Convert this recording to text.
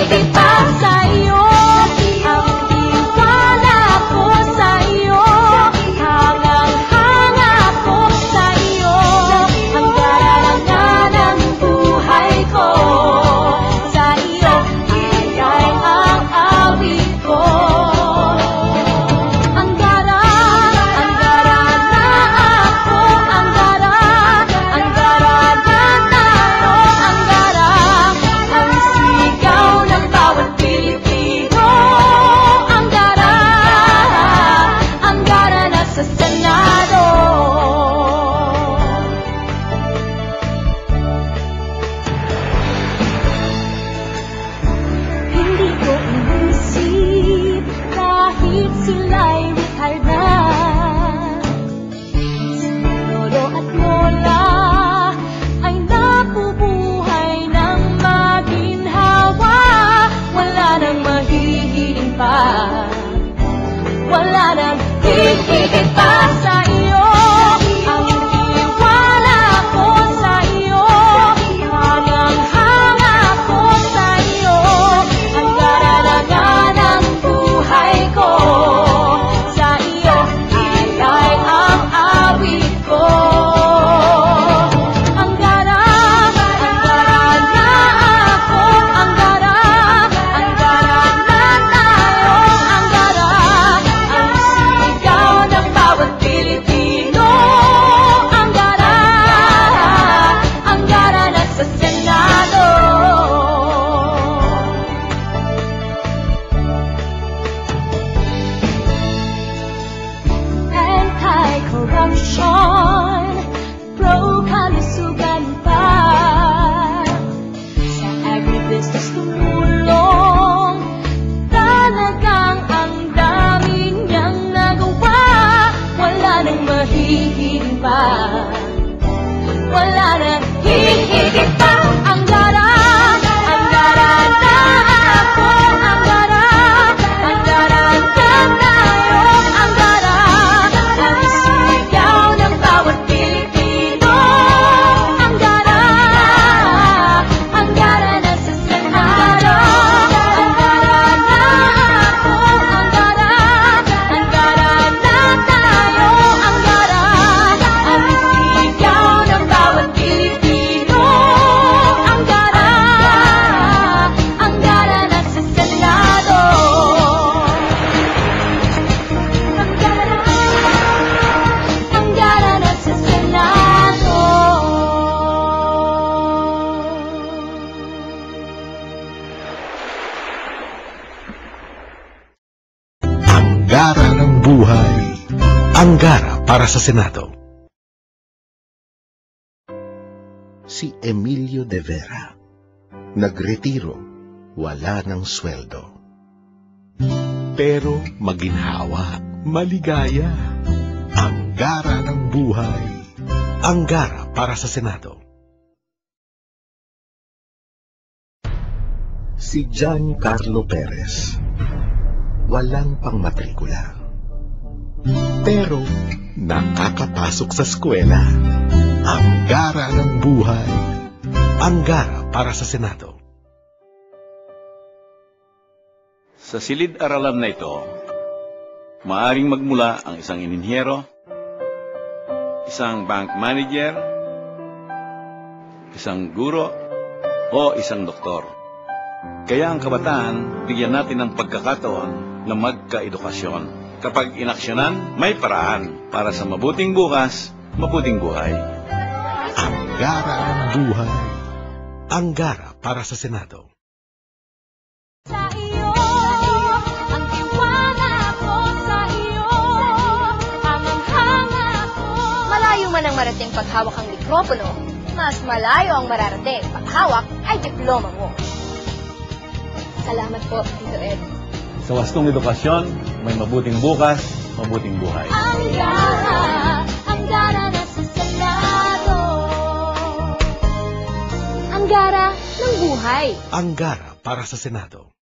hihigit pa sa'yo. Ang tiwala ko sa'yo, hangang-hanga ko sa'yo. Ang garangan ng buhay ko, sa'yo ay ang awit ko. Ang gara na ako, ang gara na tayo, ang gara, ang sigaw ng bawat Pilipino. Ang gara na sa Senado. Hindi ko inisip kahit sila'y retired na. Si lolo at lola ay nabubuhay ng maginhawa. Wala nang mahihiling pa, wala nang hihigit pa sa iyo. Ang tiwala ko sa iyo, hangang-hanga ko sa iyo. Ang garangan ng buhay ko, sa iyo ay ang awit ko. Ang gara na ako, ang gara na tayo, ang gara, ang sigaw ng bawat Pilipino. Ang gara na sa Senado. Anti-corruption, pro-kalusugan pa. Sa agribusiness tumulong, talagang ang dami niyang nagawa. Wala nang mahihiling pa, wala nang hihigit pa. Ang gara na ako, ang gara na tayo, ang gara, ang sigaw ng bawat Pilipino. Ang gara na sa Senado. Ang gara na ako, ang gara na tayo, ang gara, ang sigaw ng bawat Pilipino. Ang gara na sa Senado. Ang gara na sa Senado. Ang gara ng buhay. Ang gara para sa Senado. Si Emilio de Vera. Nagretiro, wala ng sweldo. Pero maginhawa, maligaya. Ang gara ng buhay. Ang gara para sa Senado. Si Giancarlo Perez. Walang pangmatrikula. Pero nakakapasok sa eskwela. Ang gara ng buhay. Ang gara para sa Senado. Sa silid-aralan na ito, maaring magmula ang isang inhinyero, isang bank manager, isang guro, o isang doktor. Kaya ang kabataan, bigyan natin ng pagkakataon na magka-edukasyon. Kapag inaksyonan, may paraan para sa mabuting bukas, mabuting buhay. Ang gara ng buhay. Ang gara para sa Senado. Sa iyo, ang tiwala ko sa iyo, hangang-hanga ko. Malayo man ang marating paghawak ang mikropono, mas malayo ang mararating paghawak ay diploma mo. Salamat po, Tito Ed. Sa wastong edukasyon, may mabuting bukas, mabuting buhay. Ang gara na sa Senado. Ang gara ng buhay. Ang gara para sa Senado.